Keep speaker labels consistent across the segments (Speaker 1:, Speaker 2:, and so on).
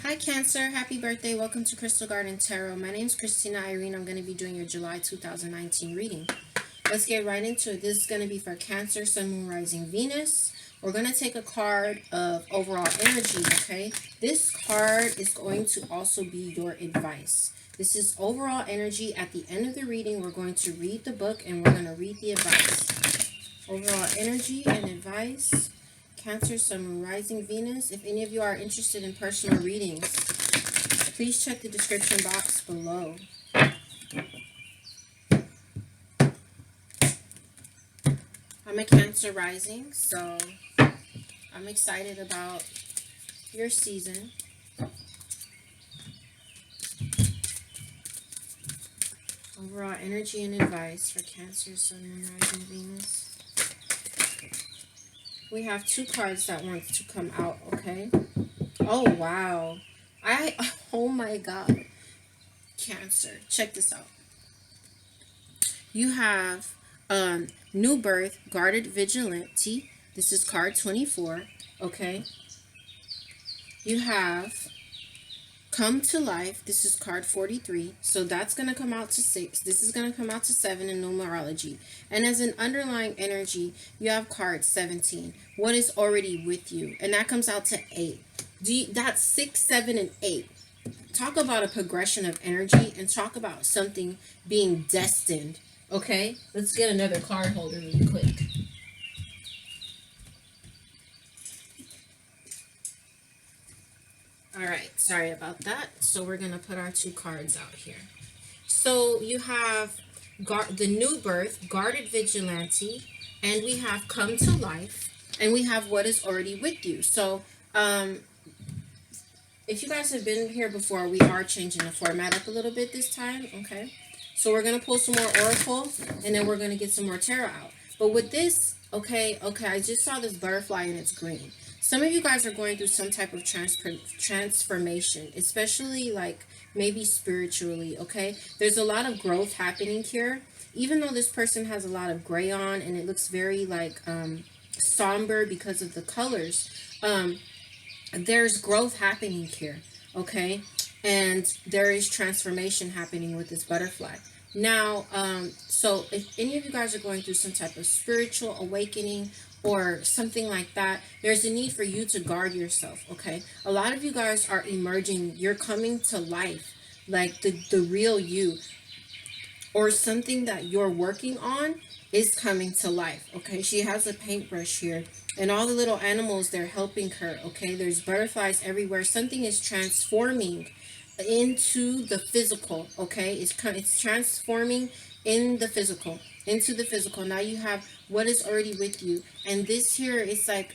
Speaker 1: Hi Cancer, happy birthday. Welcome to Crystal Garden Tarot. My name is Christina Irene. I'm going to be doing your July 2019 reading. Let's get right into it. This is going to be for Cancer, Sun, Moon, Rising, Venus. We're going to take a card of overall energy, okay? This card is going to also be your advice. This is overall energy. At the end of the reading, we're going to read the book and we're going to read the advice. Overall energy and advice. Cancer, Sun, Moon, Rising, Venus. If any of you are interested in personal readings, please check the description box below. I'm a Cancer rising, so I'm excited about your season. Overall energy and advice for Cancer, Sun, Moon, Rising, Venus. We have two cards that want to come out, okay? Oh, wow. Oh my God. Cancer. Check this out. You have New Birth, Guarded Vigilante. This is card 24, okay? You have Come to Life. This is card 43. So that's going to come out to 6. This is going to come out to 7 in numerology. And as an underlying energy, you have card 17. What is already with you? And that comes out to 8. That's 6, 7, and 8. Talk about a progression of energy and talk about something being destined. Okay, let's get another card holder really quick. All right, sorry about that. So we're going to put our two cards out here. So you have the New Birth, Guarded Vigilante, and we have Come to Life, and we have What is Already with You. So if you guys have been here before, we are changing the format up a little bit this time, okay? So we're going to pull some more Oracle, and then we're going to get some more Tarot out. But with this, okay, I just saw this butterfly and it's green. Some of you guys are going through some type of transformation, especially like maybe spiritually, okay? There's a lot of growth happening here. Even though this person has a lot of gray on and it looks very like somber because of the colors, there's growth happening here, okay? And there is transformation happening with this butterfly. Now, so if any of you guys are going through some type of spiritual awakening or something like that, there's a need for you to guard yourself, okay? A lot of you guys are emerging. You're coming to life, like the real you, or something that you're working on is coming to life, okay? She has a paintbrush here, and all the little animals, they're helping her, okay? There's butterflies everywhere. Something is transforming into the physical, okay? It's transforming in the physical, into the physical. Now you have what is already with you, and this here is like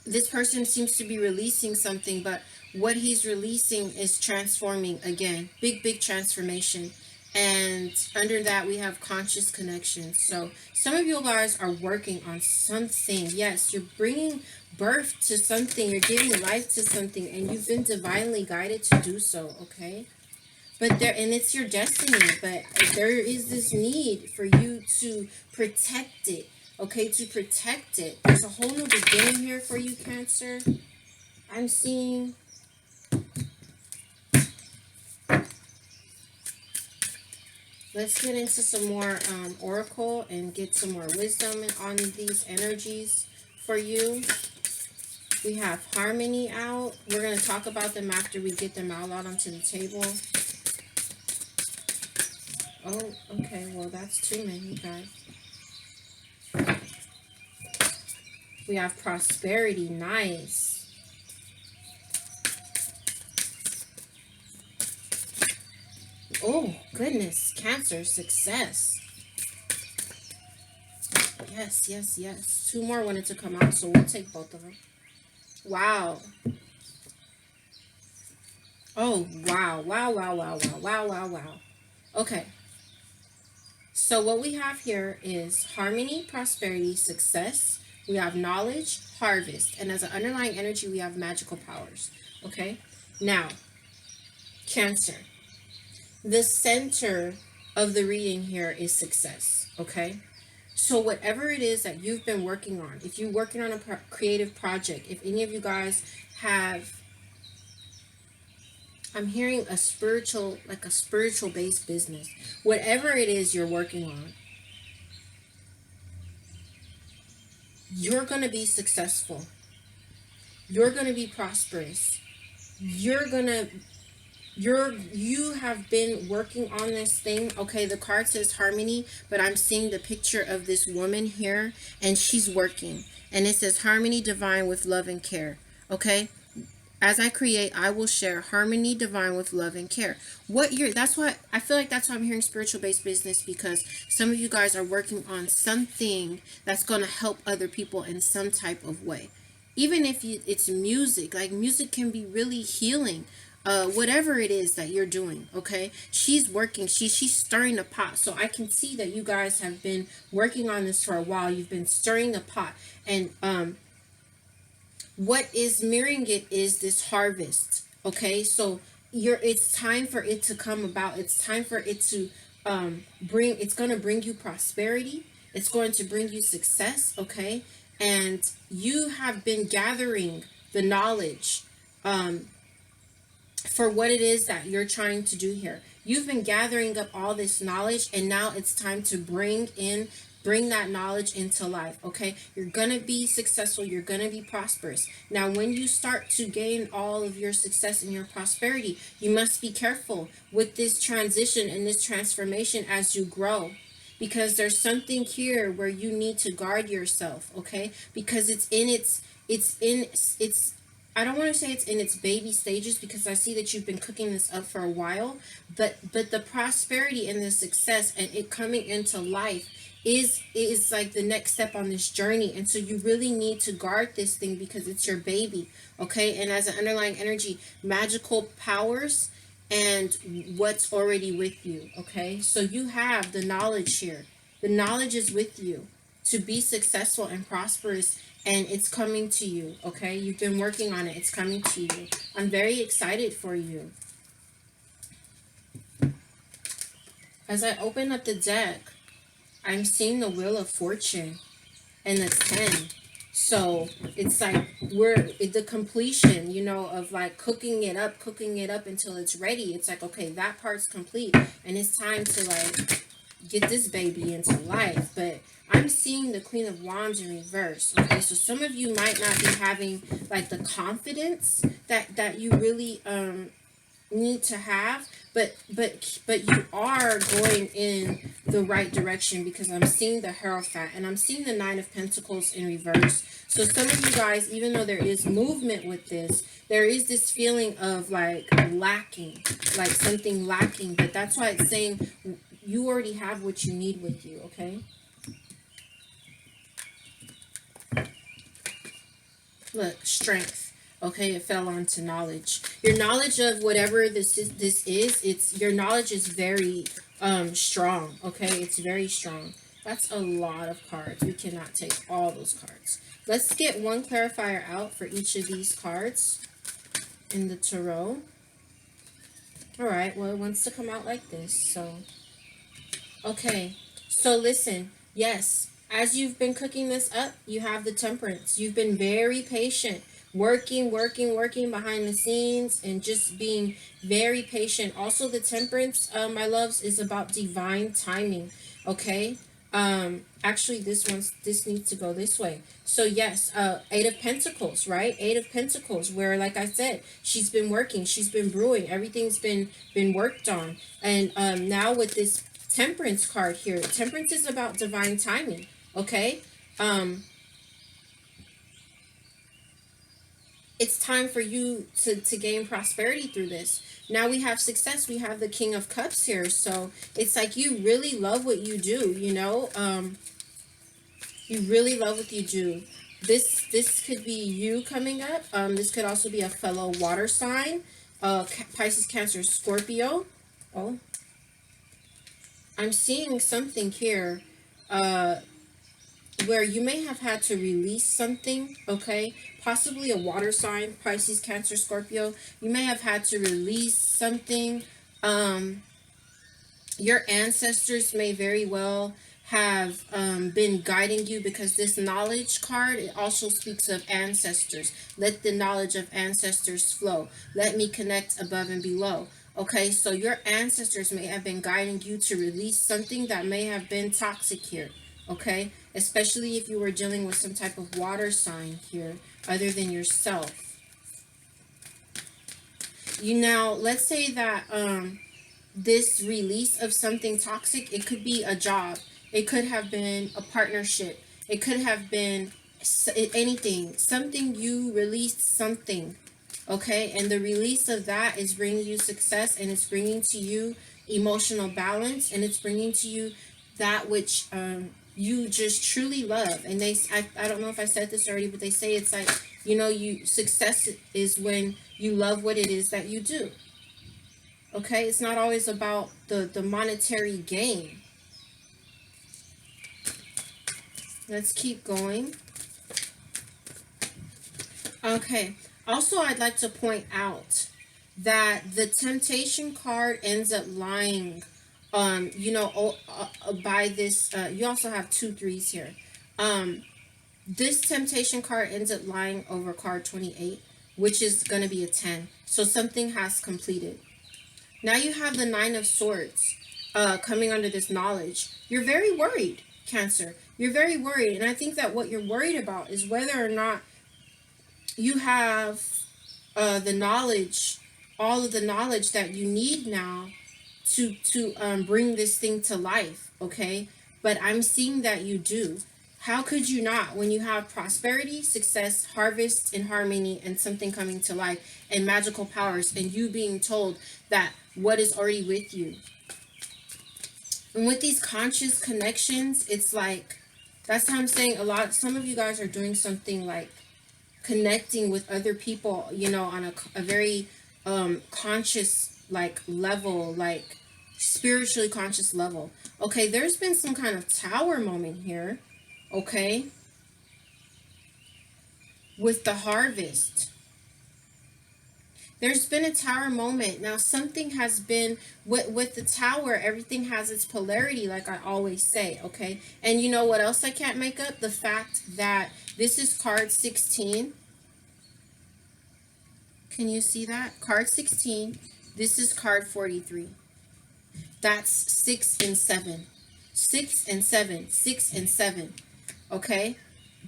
Speaker 1: this person seems to be releasing something, but what he's releasing is transforming again. Big transformation. And under that, we have conscious connection. So some of you guys are working on something. Yes, you're bringing birth to something. You're giving life to something. And you've been divinely guided to do so, okay? But and it's your destiny, but there is this need for you to protect it, okay? To protect it. There's a whole new beginning here for you, Cancer. I'm seeing let's get into some more oracle and get some more wisdom on these energies for you. We have harmony out. We're going to talk about them after we get them out onto the table. Oh, okay. Well, that's too many, guys. We have prosperity. Nice. Oh, goodness. Cancer. Success. Yes. Two more wanted to come out, so we'll take both of them. Wow. Oh, wow. Okay. So what we have here is harmony, prosperity, success. We have knowledge, harvest. And as an underlying energy, we have magical powers. Okay? Now, Cancer. The center of the reading here is success. Okay? So whatever it is that you've been working on, if you're working on a creative project, if any of you guys have I'm hearing a spiritual, like a spiritual based business. Whatever it is you're working on, you're going to be successful. You're going to be prosperous. You're going to you have been working on this thing. Okay, the card says harmony, but I'm seeing the picture of this woman here, and she's working, and it says harmony divine with love and care. Okay, as I create, I will share harmony divine with love and care. That's why I feel like that's why I'm hearing spiritual based business, because some of you guys are working on something that's going to help other people in some type of way. Even if it's music, like music can be really healing. Whatever it is that you're doing, okay, she's working, she's stirring the pot. So I can see that you guys have been working on this for a while. You've been stirring the pot, and what is mirroring it is this harvest. Okay, so it's time for it to come about. It's time for it to it's going to bring you prosperity. It's going to bring you success. Okay, and you have been gathering the knowledge for what it is that you're trying to do here. You've been gathering up all this knowledge, and now it's time to bring that knowledge into life. Okay, you're gonna be successful, you're gonna be prosperous. Now when you start to gain all of your success and your prosperity, you must be careful with this transition and this transformation as you grow, because there's something here where you need to guard yourself. Okay, because it's I don't want to say it's in its baby stages, because I see that you've been cooking this up for a while, but the prosperity and the success and it coming into life is like the next step on this journey. And so you really need to guard this thing because it's your baby. Okay, and as an underlying energy, magical powers and what's already with you. Okay, so you have the knowledge here. The knowledge is with you to be successful and prosperous, and it's coming to you. Okay, you've been working on it, it's coming to you. I'm very excited for you. As I open up the deck, I'm seeing the Wheel of Fortune and the 10. So it's like the completion, of like cooking it up until it's ready. It's like, okay, that part's complete, and it's time to like get this baby into life. But I'm seeing the Queen of Wands in reverse. Okay, so some of you might not be having like the confidence that you really need to have, but you are going in the right direction, because I'm seeing the Hierophant and I'm seeing the Nine of Pentacles in reverse. So some of you guys, even though there is movement with this, there is this feeling of like lacking, like something lacking. But that's why it's saying you already have what you need with you. Okay, look, strength. Okay, it fell onto knowledge. Your knowledge of whatever this is, it's your knowledge is very strong. Okay, it's very strong. That's a lot of cards. We cannot take all those cards. Let's get one clarifier out for each of these cards in the tarot. All right, well, it wants to come out like this. So, okay, so listen. Yes, as you've been cooking this up, you have the Temperance. You've been very patient, working behind the scenes and just being very patient. Also, the Temperance, my loves, is about divine timing. Okay, actually this needs to go this way. So yes, Eight of Pentacles, right? Eight of Pentacles, where, like I said, she's been working, she's been brewing, everything's been worked on. And now with this Temperance card here, Temperance is about divine timing. Okay, it's time for you to gain prosperity through this. Now we have success. We have the King of Cups here. So it's like you really love what you do, you really love what you do. This could be you coming up. This could also be a fellow water sign, Pisces, Cancer, Scorpio. Oh, I'm seeing something here where you may have had to release something. Okay, possibly a water sign, Pisces, Cancer, Scorpio. You may have had to release something. Your ancestors may very well have been guiding you, because this knowledge card, it also speaks of ancestors. Let the knowledge of ancestors flow. Let me connect above and below. Okay, so your ancestors may have been guiding you to release something that may have been toxic here. Okay, especially if you were dealing with some type of water sign here other than yourself. You now, let's say that this release of something toxic, it could be a job, it could have been a partnership, it could have been anything, something you released something, okay, and the release of that is bringing you success, and it's bringing to you emotional balance, and it's bringing to you that which you just truly love. And I don't know if I said this already, but they say it's like, you know, success is when you love what it is that you do. Okay, it's not always about the monetary gain. Let's keep going. Okay, also I'd like to point out that the temptation card ends up lying, you know, by this, you also have 2 3s here. This temptation card ends up lying over card 28, which is going to be a 10. So something has completed. Now you have the 9 of Swords coming under this knowledge. You're very worried, Cancer. You're very worried. And I think that what you're worried about is whether or not you have the knowledge, all of the knowledge that you need now to bring this thing to life, okay? But I'm seeing that you do. How could you not, when you have prosperity, success, harvest, and harmony, and something coming to life, and magical powers, and you being told that what is already with you? And with these conscious connections, it's like, that's how I'm saying some of you guys are doing something like connecting with other people, you know, on a very conscious like level, like spiritually conscious level. Okay, there's been some kind of tower moment here, okay, with the harvest. There's been a tower moment. Now something has been with the tower, everything has its polarity, like I always say, okay? And you know what else I can't make up? The fact that this is card 16. Can you see that? Card 16. This is card 43. That's 6 and 7. 6 and 7. 6 and 7. Okay?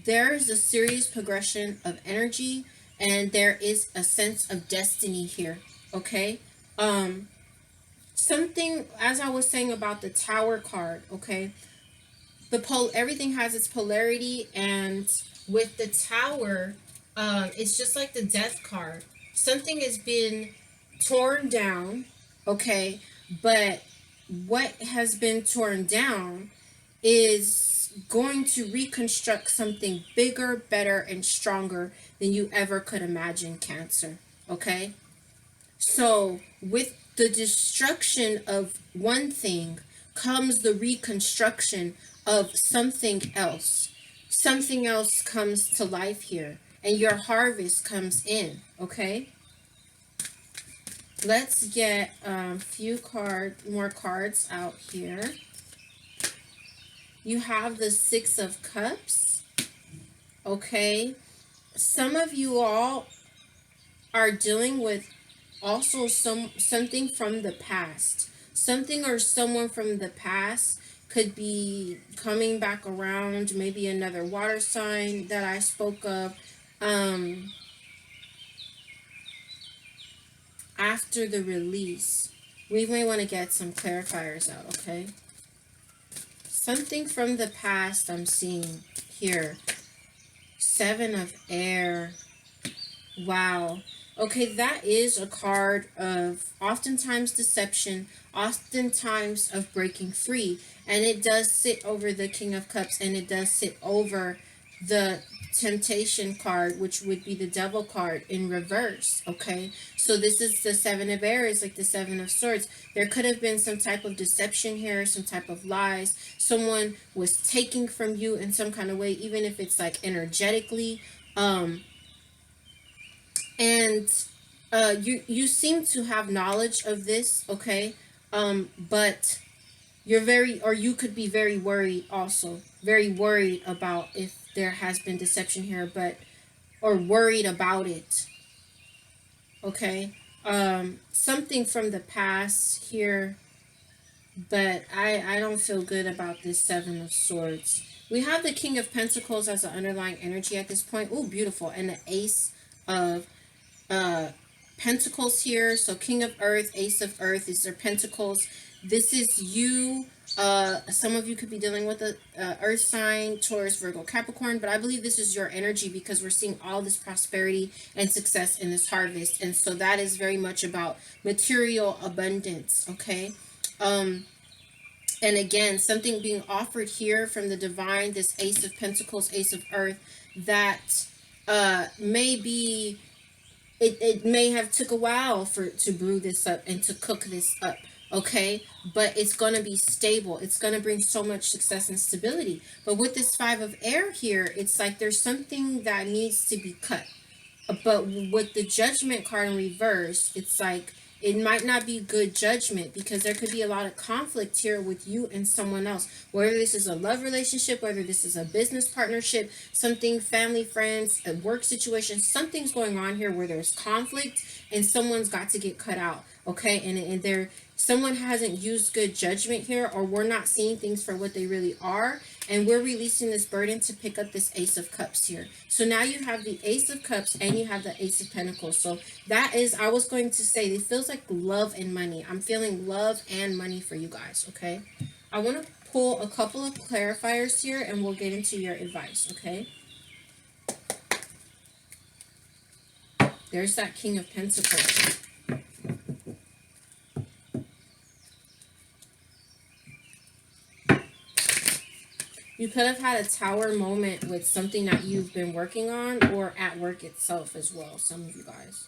Speaker 1: There is a serious progression of energy, and there is a sense of destiny here. Okay? Something, as I was saying about the Tower card, okay? Everything has its polarity, and with the Tower, it's just like the Death card. Something has been torn down, okay? But what has been torn down is going to reconstruct something bigger, better, and stronger than you ever could imagine, Cancer, okay? So with the destruction of one thing comes the reconstruction of something else. Something else comes to life here, and your harvest comes in, okay? Let's get a few more cards out here. You have the 6 of Cups, okay? Some of you all are dealing with also something from the past. Something or someone from the past could be coming back around, maybe another water sign that I spoke of. After the release, we may want to get some clarifiers out, okay? Something from the past I'm seeing here. 7 of Air. Wow. Okay, that is a card of oftentimes deception, oftentimes of breaking free. And it does sit over the King of Cups, and it does sit over the Temptation card, which would be the Devil card in reverse, okay? So this is the 7 of Air, is like the 7 of Swords. There could have been some type of deception here, some type of lies. Someone was taking from you in some kind of way, even if it's like energetically. And you seem to have knowledge of this, okay? But you're very, or you could be very worried also, very worried about if there has been deception here, but, or worried about it. Okay. Something from the past here, but I don't feel good about this Seven of Swords. We have the King of Pentacles as an underlying energy at this point. Oh, beautiful. And the Ace of Pentacles here. So King of Earth, Ace of Earth is their Pentacles. This is you. Some of you could be dealing with a Earth sign, Taurus, Virgo, Capricorn, but I believe this is your energy because we're seeing all this prosperity and success in this harvest. And so that is very much about material abundance, okay? And again, something being offered here from the divine, this Ace of Pentacles, Ace of Earth, that may be, it may have took a while to brew this up and to cook this up, okay? But it's going to be stable. It's going to bring so much success and stability. But with this Five of Air here, it's like there's something that needs to be cut. But with the Judgment card in reverse, it's like it might not be good judgment because there could be a lot of conflict here with you and someone else. Whether this is a love relationship, whether this is a business partnership, something, family, friends, a work situation, something's going on here where there's conflict and someone's got to get cut out, okay? And there, someone hasn't used good judgment here, or we're not seeing things for what they really are, and we're releasing this burden to pick up this Ace of Cups here. So now you have the Ace of Cups and you have the Ace of Pentacles. So that is, I was going to say, it feels like love and money. I'm feeling love and money for you guys, okay? I want to pull a couple of clarifiers here and we'll get into your advice, okay? There's that King of Pentacles. You could have had a tower moment with something that you've been working on, or at work itself as well, some of you guys.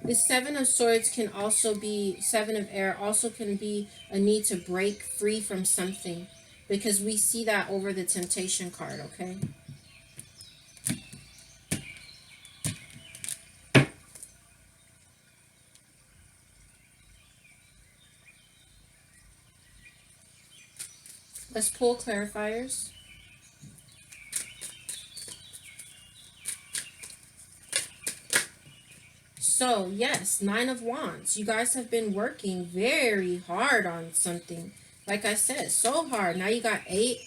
Speaker 1: The Seven of Swords can also be, Seven of Air also can be a need to break free from something, because we see that over the Temptation card, okay? Let's pull clarifiers. So, yes, Nine of Wands. You guys have been working very hard on something. Like I said, so hard. Now you got 8.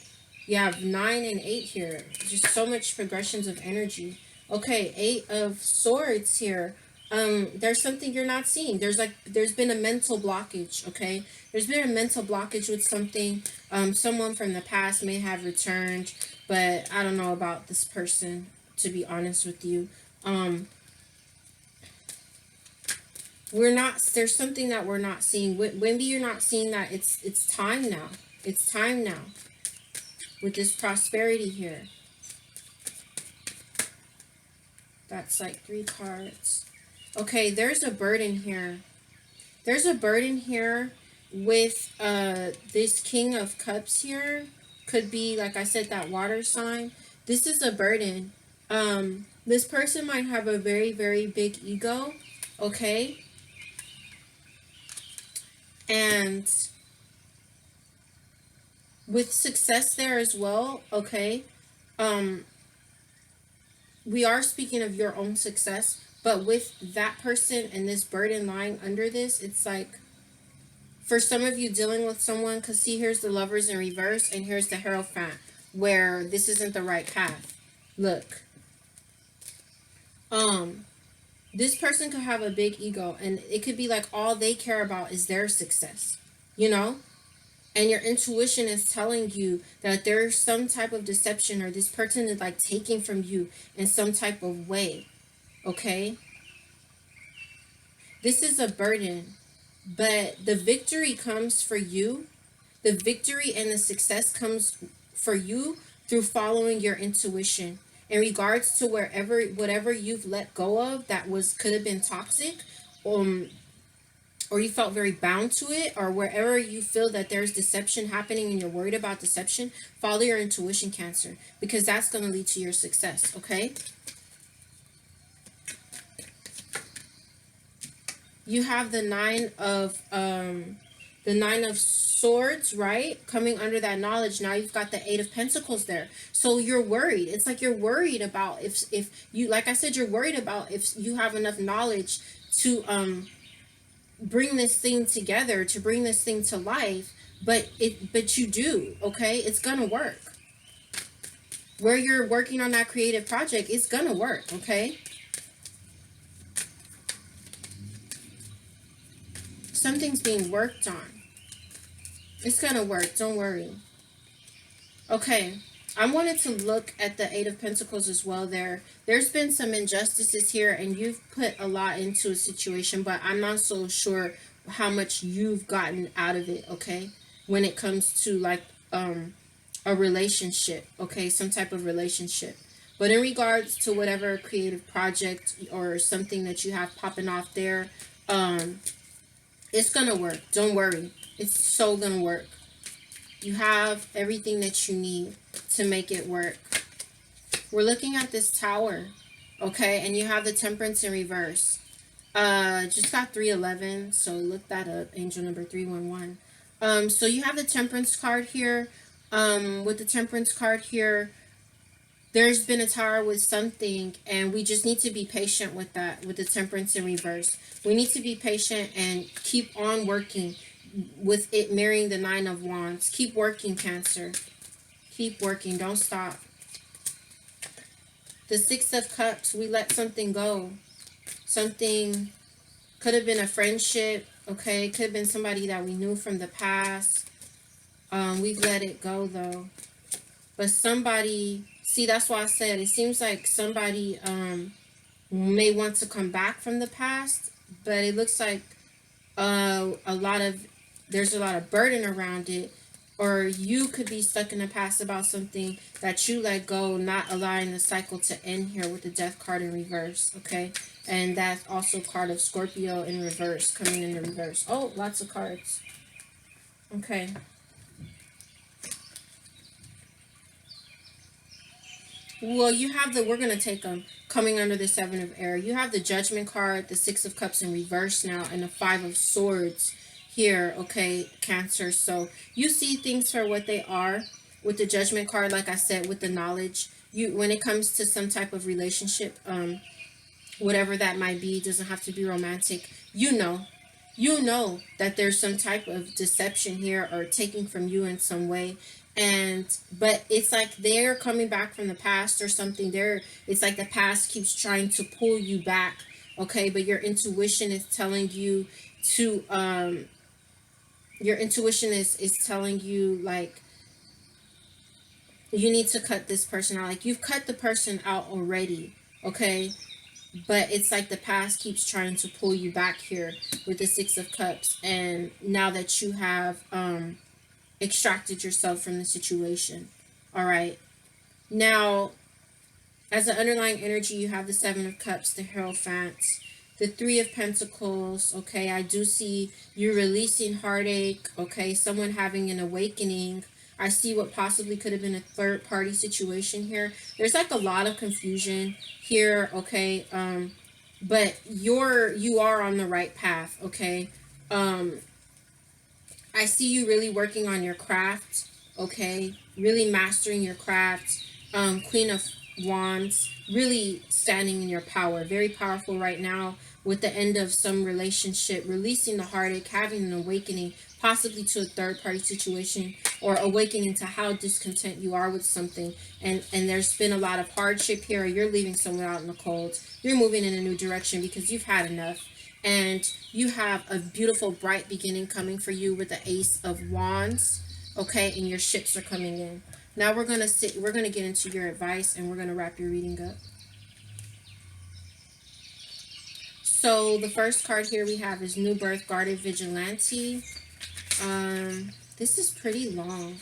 Speaker 1: You have 9 and 8 here. Just so much progressions of energy. Okay, 8 of Swords here. There's something you're not seeing. There's been a mental blockage, okay? There's been a mental blockage with something. Someone from the past may have returned, but I don't know about this person, to be honest with you. There's something that we're not seeing. Maybe you're not seeing that it's time now. It's time now. With this prosperity here. That's like 3 cards. Okay, there's a burden here. There's a burden here with this King of Cups here. Could be, like I said, that water sign. This is a burden. This person might have a very, very big ego. Okay? And with success there as well, okay? We are speaking of your own success, but with that person and this burden lying under this, it's like, for some of you dealing with someone, because see, here's the Lovers in reverse, and here's the Hierophant, where this isn't the right path. Look. This person could have a big ego, and it could be like all they care about is their success, you know? And your intuition is telling you that there's some type of deception, or this person is like taking from you in some type of way, okay? This is a burden, but the victory comes for you. The victory and the success comes for you through following your intuition. In regards to whatever you've let go of that could have been toxic, or or you felt very bound to it, or wherever you feel that there's deception happening and you're worried about deception, follow your intuition, Cancer, because that's going to lead to your success, okay? You have the Nine of Swords, right? Coming under that knowledge. Now you've got the Eight of Pentacles there. So you're worried. It's like you're worried about if you, like I said, you're worried about if you have enough knowledge to bring this thing together, to bring this thing to life, but you do, okay? It's gonna work. Where you're working on that creative project, it's gonna work, okay? Something's being worked on. It's gonna work, don't worry. Okay, I wanted to look at the Eight of Pentacles as well there. There's been some injustices here, and you've put a lot into a situation, but I'm not so sure how much you've gotten out of it, okay? When it comes to, like, a relationship, okay? Some type of relationship. But in regards to whatever creative project or something that you have popping off there, it's gonna work. Don't worry. It's so gonna work. You have everything that you need to make it work. We're looking at this Tower, okay? And you have the Temperance in reverse. Just got 311, so look that up. Angel number 311. So you have the Temperance card here. With the Temperance card here, there's been a Tower with something, and we just need to be patient with that, with the Temperance in reverse. We need to be patient and keep on working with it marrying the Nine of Wands. Keep working, Cancer. Keep working. Don't stop. The Six of Cups, we let something go. Something could have been a friendship, okay? Could have been somebody that we knew from the past. We've let it go, though. But somebody, see, that's why I said it seems like somebody may want to come back from the past, but it looks like there's a lot of burden around it, or you could be stuck in the past about something that you let go, not allowing the cycle to end here with the Death card in reverse, okay? And that's also card of Scorpio in reverse, coming in the reverse. Oh, lots of cards. Okay. Well, you have we're going to take them coming under the Seven of Air. You have the Judgment card, the Six of Cups in reverse now, and the Five of Swords here, okay, Cancer. So you see things for what they are with the Judgment card, like I said, with the knowledge. When it comes to some type of relationship, whatever that might be, doesn't have to be romantic, you know that there's some type of deception here or taking from you in some way. But it's like they're coming back from the past or something. It's like the past keeps trying to pull you back, okay? But your intuition is telling you to your intuition is telling you, like, you need to cut this person out. Like, you've cut the person out already, okay? But it's like the past keeps trying to pull you back here with the Six of Cups. And now that you have extracted yourself from the situation. All right. Now, as an underlying energy, you have the Seven of Cups, the Hierophant, the Three of Pentacles. Okay, I do see you releasing heartache. Okay, someone having an awakening. I see what possibly could have been a third-party situation here. There's like a lot of confusion here. Okay, but you are on the right path. Okay. I see you really working on your craft, okay? Really mastering your craft. Queen of Wands, really standing in your power. Very powerful right now with the end of some relationship, releasing the heartache, having an awakening, possibly to a third-party situation, or awakening to how discontent you are with something. And there's been a lot of hardship here, or you're leaving somewhere out in the cold. You're moving in a new direction because you've had enough. And you have a beautiful, bright beginning coming for you with the Ace of Wands, okay? And your ships are coming in. Now we're gonna get into your advice, and we're gonna wrap your reading up. So the first card here we have is New Birth, Guarded Vigilante. This is pretty long.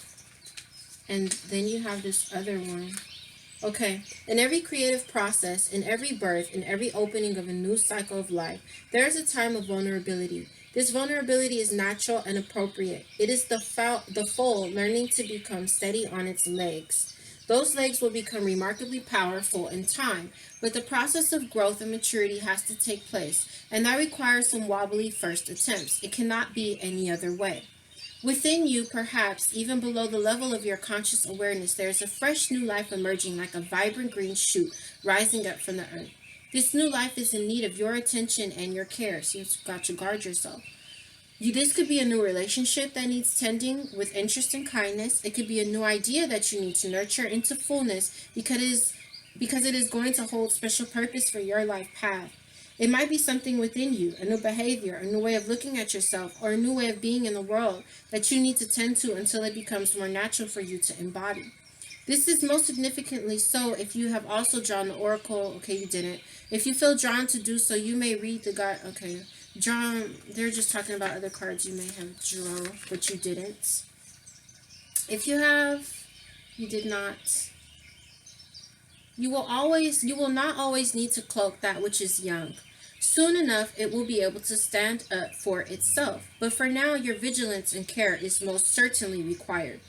Speaker 1: And then you have this other one. Okay, in every creative process, in every birth, in every opening of a new cycle of life, there is a time of vulnerability. This vulnerability is natural and appropriate. It is the foal learning to become steady on its legs. Those legs will become remarkably powerful in time, but the process of growth and maturity has to take place, and that requires some wobbly first attempts. It cannot be any other way. Within you, perhaps even below the level of your conscious awareness, there is a fresh new life emerging like a vibrant green shoot rising up from the earth. This new life is in need of your attention and your care, so you've got to guard yourself. This could be a new relationship that needs tending with interest and kindness. It could be a new idea that you need to nurture into fullness because it is going to hold special purpose for your life path. It might be something within you, a new behavior, a new way of looking at yourself, or a new way of being in the world that you need to tend to until it becomes more natural for you to embody. This is most significantly so if you have also drawn the oracle. Okay, you didn't. If you feel drawn to do so, you may read the guide. Okay, drawn. They're just talking about other cards you may have drawn, but you didn't. If you have, you did not. You will not always need to cloak that which is young. Soon enough, it will be able to stand up for itself. But for now, your vigilance and care is most certainly required.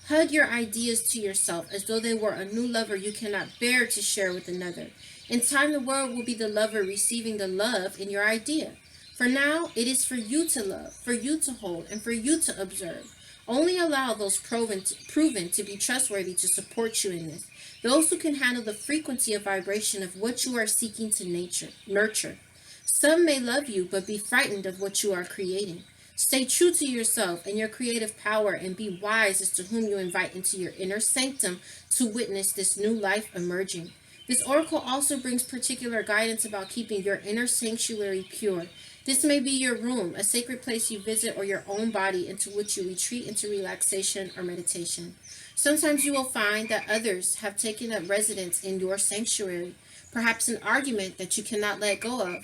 Speaker 1: Hug your ideas to yourself as though they were a new lover you cannot bear to share with another. In time, the world will be the lover receiving the love in your idea. For now, it is for you to love, for you to hold, and for you to observe. Only allow those proven to be trustworthy to support you in this. Those who can handle the frequency of vibration of what you are seeking to nurture. Some may love you, but be frightened of what you are creating. Stay true to yourself and your creative power, and be wise as to whom you invite into your inner sanctum to witness this new life emerging. This oracle also brings particular guidance about keeping your inner sanctuary pure. This may be your room, a sacred place you visit, or your own body into which you retreat into relaxation or meditation. Sometimes you will find that others have taken up residence in your sanctuary. Perhaps an argument that you cannot let go of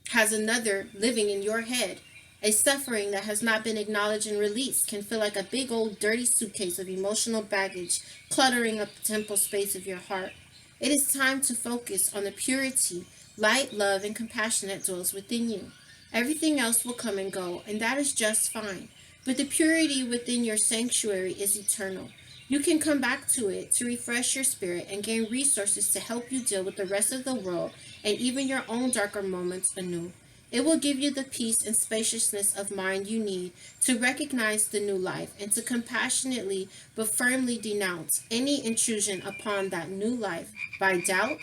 Speaker 1: has another living in your head. A suffering that has not been acknowledged and released can feel like a big old dirty suitcase of emotional baggage cluttering up the temple space of your heart. It is time to focus on the purity, light, love, and compassion that dwells within you. Everything else will come and go, and that is just fine. But the purity within your sanctuary is eternal. You can come back to it to refresh your spirit and gain resources to help you deal with the rest of the world and even your own darker moments anew. It will give you the peace and spaciousness of mind you need to recognize the new life and to compassionately but firmly denounce any intrusion upon that new life by doubt,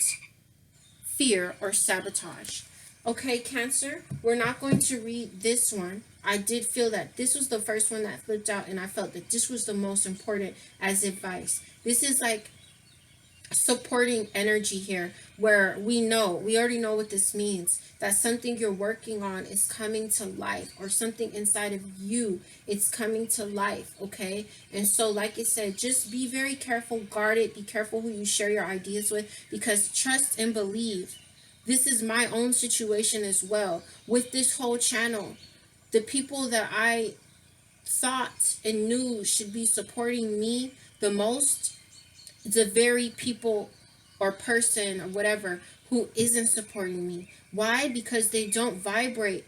Speaker 1: fear, or sabotage. Okay, Cancer, we're not going to read this one. I did feel that this was the first one that flipped out, and I felt that this was the most important as advice. This is like supporting energy here, where we already know what this means, that something you're working on is coming to life, or something inside of you, it's coming to life. Okay, and so like I said, just be very careful, guard it, be careful who you share your ideas with, because trust and believe. This is my own situation as well with this whole channel. The people that I thought and knew should be supporting me the most, the very people or person or whatever who isn't supporting me. Why? Because they don't vibrate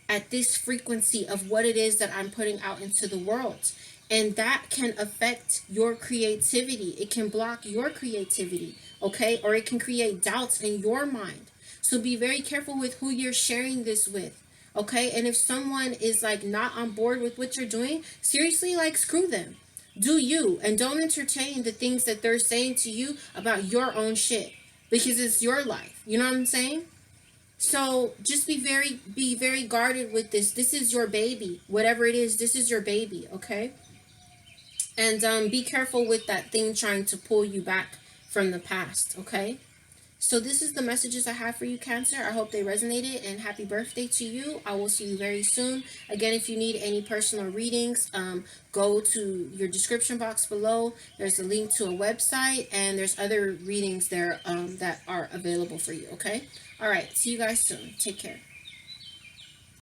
Speaker 1: at this frequency of what it is that I'm putting out into the world. And that can affect your creativity. It can block your creativity, okay? Or it can create doubts in your mind. So be very careful with who you're sharing this with, okay? And if someone is like not on board with what you're doing, seriously, like screw them. Do you, and don't entertain the things that they're saying to you about your own shit, because it's your life. You know what I'm saying? So just be very guarded with this. This is your baby. Whatever it is, this is your baby, okay? And be careful with that thing trying to pull you back from the past, okay? So this is the messages I have for you, Cancer. I hope they resonated, and happy birthday to you. I will see you very soon. Again, if you need any personal readings, go to your description box below. There's a link to a website, and there's other readings there that are available for you, okay? All right, see you guys soon. Take care.